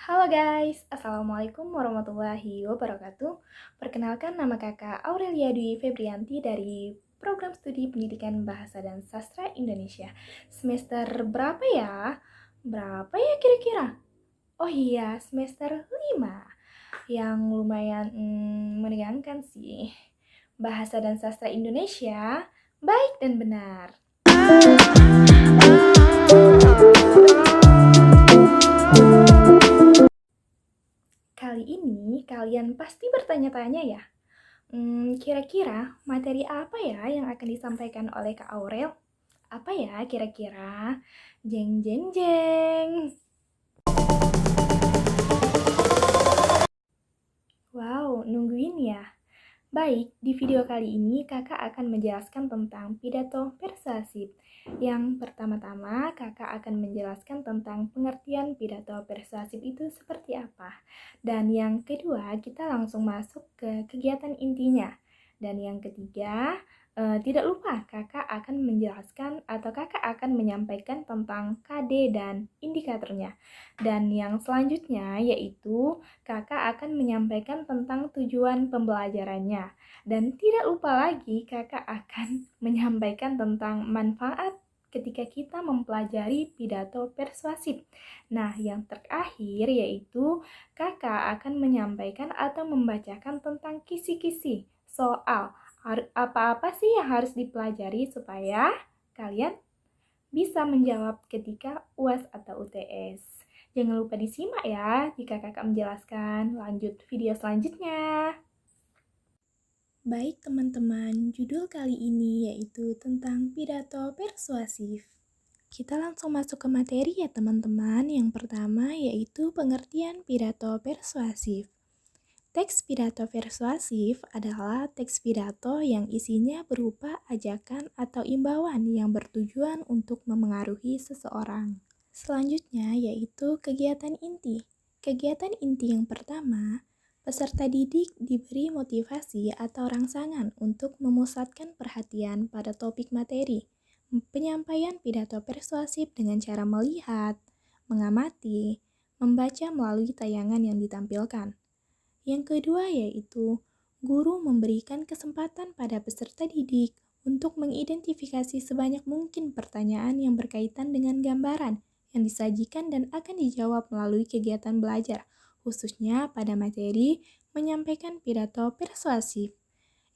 Halo guys, Assalamualaikum warahmatullahi wabarakatuh. Perkenalkan nama kakak Aurelia Dwi Febrianti dari Program Studi Pendidikan Bahasa dan Sastra Indonesia. Semester berapa ya? Berapa ya kira-kira? Oh iya, semester 5. Yang lumayan menegangkan sih. Bahasa dan Sastra Indonesia, baik dan benar. Kali ini kalian pasti bertanya-tanya ya, kira-kira materi apa ya yang akan disampaikan oleh Kak Aurel? Apa ya kira-kira? Jeng jeng jeng. Wow, nungguin ya? Baik, di video kali ini kakak akan menjelaskan tentang pidato persuasif. Yang pertama-tama, kakak akan menjelaskan tentang pengertian pidato persuasif itu seperti apa. Dan yang kedua, kita langsung masuk ke kegiatan intinya. Dan yang ketiga, tidak lupa kakak akan menjelaskan atau kakak akan menyampaikan tentang KD dan indikatornya. Dan yang selanjutnya yaitu kakak akan menyampaikan tentang tujuan pembelajarannya. Dan tidak lupa lagi kakak akan menyampaikan tentang manfaat ketika kita mempelajari pidato persuasif. Nah, yang terakhir yaitu kakak akan menyampaikan atau membacakan tentang kisi-kisi soal apa-apa sih yang harus dipelajari supaya kalian bisa menjawab ketika UAS atau UTS. Jangan lupa disimak ya jika kakak menjelaskan. Lanjut video selanjutnya. Baik teman-teman, judul kali ini yaitu tentang pidato persuasif. Kita langsung masuk ke materi ya teman-teman. Yang pertama yaitu pengertian pidato persuasif. Teks pidato persuasif adalah teks pidato yang isinya berupa ajakan atau imbauan yang bertujuan untuk memengaruhi seseorang. Selanjutnya yaitu kegiatan inti. Kegiatan inti yang pertama, peserta didik diberi motivasi atau rangsangan untuk memusatkan perhatian pada topik materi. Penyampaian pidato persuasif dengan cara melihat, mengamati, membaca melalui tayangan yang ditampilkan. Yang kedua yaitu guru memberikan kesempatan pada peserta didik untuk mengidentifikasi sebanyak mungkin pertanyaan yang berkaitan dengan gambaran yang disajikan dan akan dijawab melalui kegiatan belajar, khususnya pada materi menyampaikan pidato persuasif.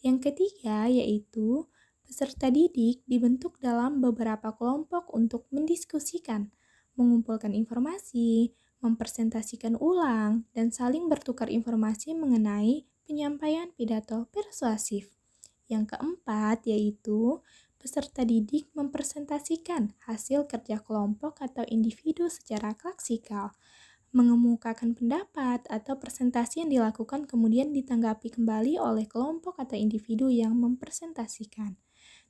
Yang ketiga yaitu peserta didik dibentuk dalam beberapa kelompok untuk mendiskusikan, mengumpulkan informasi, mempresentasikan ulang, dan saling bertukar informasi mengenai penyampaian pidato persuasif. Yang keempat yaitu peserta didik mempresentasikan hasil kerja kelompok atau individu secara klaksikal, mengemukakan pendapat atau presentasi yang dilakukan kemudian ditanggapi kembali oleh kelompok atau individu yang mempresentasikan.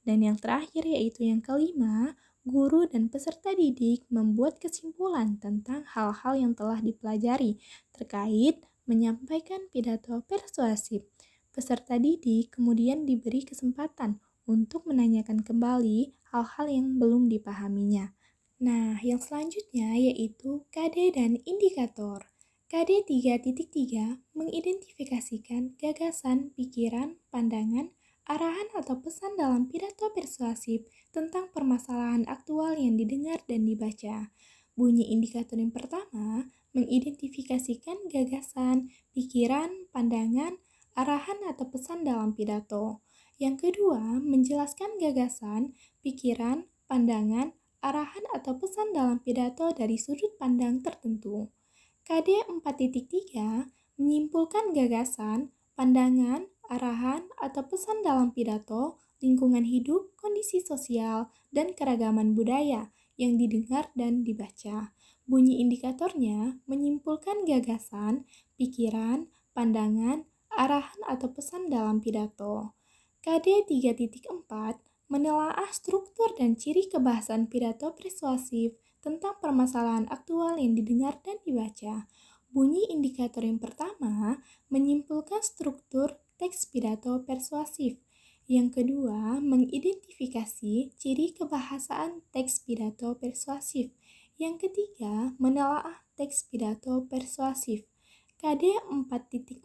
Dan yang terakhir yaitu yang kelima, guru dan peserta didik membuat kesimpulan tentang hal-hal yang telah dipelajari terkait menyampaikan pidato persuasif. Peserta didik kemudian diberi kesempatan untuk menanyakan kembali hal-hal yang belum dipahaminya. Nah, yang selanjutnya yaitu KD dan indikator. KD 3.3 mengidentifikasikan gagasan, pikiran, pandangan, arahan atau pesan dalam pidato persuasif tentang permasalahan aktual yang didengar dan dibaca. Bunyi indikator yang pertama mengidentifikasikan gagasan, pikiran, pandangan, arahan atau pesan dalam pidato. Yang kedua, menjelaskan gagasan, pikiran, pandangan, arahan atau pesan dalam pidato dari sudut pandang tertentu. KD 4.3 menyimpulkan gagasan, pandangan, arahan, atau pesan dalam pidato, lingkungan hidup, kondisi sosial, dan keragaman budaya yang didengar dan dibaca. Bunyi indikatornya menyimpulkan gagasan, pikiran, pandangan, arahan, atau pesan dalam pidato. KD 3.4 menelaah struktur dan ciri kebahasaan pidato persuasif tentang permasalahan aktual yang didengar dan dibaca. Bunyi indikator yang pertama menyimpulkan struktur teks pidato persuasif. Yang kedua, mengidentifikasi ciri kebahasaan teks pidato persuasif. Yang ketiga, menelaah teks pidato persuasif. KD 4.4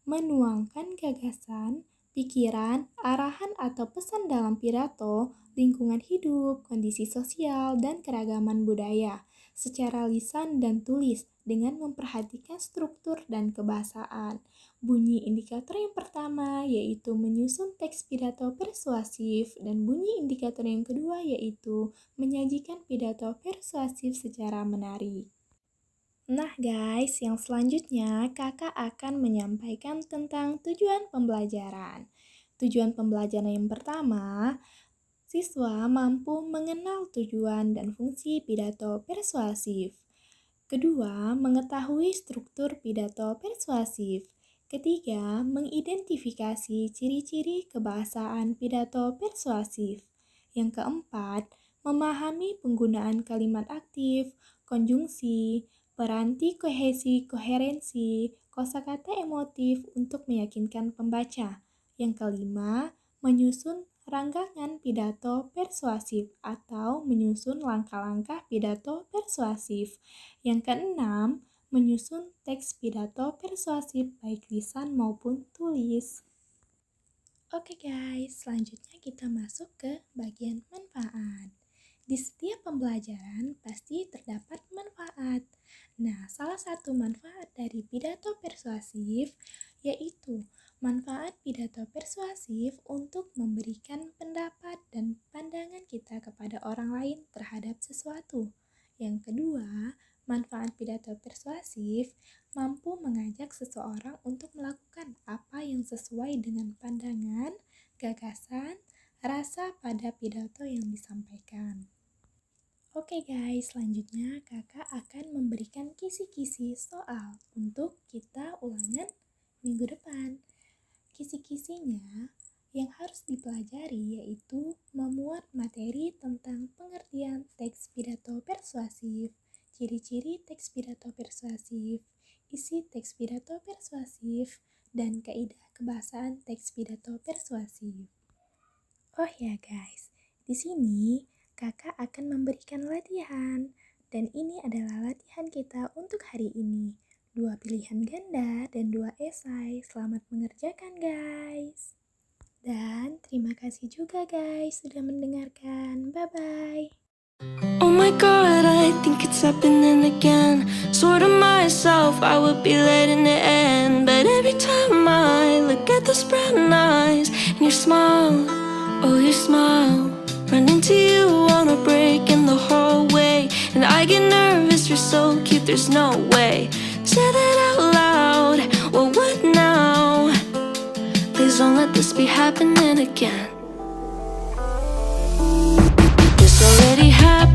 menuangkan gagasan, pikiran, arahan atau pesan dalam pidato, lingkungan hidup, kondisi sosial, dan keragaman budaya secara lisan dan tulis dengan memperhatikan struktur dan kebahasaan. Bunyi indikator yang pertama yaitu menyusun teks pidato persuasif dan bunyi indikator yang kedua yaitu menyajikan pidato persuasif secara menarik. Nah guys, yang selanjutnya kakak akan menyampaikan tentang tujuan pembelajaran. Tujuan pembelajaran yang pertama, siswa mampu mengenal tujuan dan fungsi pidato persuasif. Kedua, mengetahui struktur pidato persuasif. Ketiga, mengidentifikasi ciri-ciri kebahasaan pidato persuasif. Yang keempat, memahami penggunaan kalimat aktif, konjungsi, peranti kohesi, koherensi, kosakata emotif untuk meyakinkan pembaca. Yang kelima, menyusun rangkaian pidato persuasif atau menyusun langkah-langkah pidato persuasif. Yang keenam, menyusun teks pidato persuasif baik lisan maupun tulis. Oke guys, selanjutnya kita masuk ke bagian manfaat. Di setiap pembelajaran pasti terdapat manfaat. Nah, salah satu manfaat dari pidato persuasif yaitu manfaat pidato persuasif untuk memberikan pendapat dan pandangan kita kepada orang lain terhadap sesuatu. Yang kedua, manfaat pidato persuasif mampu mengajak seseorang untuk melakukan apa yang sesuai dengan pandangan, gagasan, rasa pada pidato yang disampaikan. Oke guys, selanjutnya kakak akan memberikan kisi-kisi soal untuk kita ulangan minggu depan. Kisi-kisinya yang harus dipelajari yaitu memuat materi tentang pengertian teks pidato persuasif, ciri-ciri teks pidato persuasif, isi teks pidato persuasif, dan kaidah kebahasaan teks pidato persuasif. Oh ya guys, di sini kakak akan memberikan latihan, dan ini adalah latihan kita untuk hari ini. 2 pilihan ganda dan 2 esai. Selamat mengerjakan guys. Dan terima kasih juga guys sudah mendengarkan. Bye-bye. Oh my god, I think it's happening again. Sort of myself, I would be letting it end. But every time I look at those brown eyes and your smile, oh your smile, run into you on a break in the hallway, and I get nervous, you're so cute, there's no way. Say that out loud, well what now? Please don't let this be happening again. This already happened.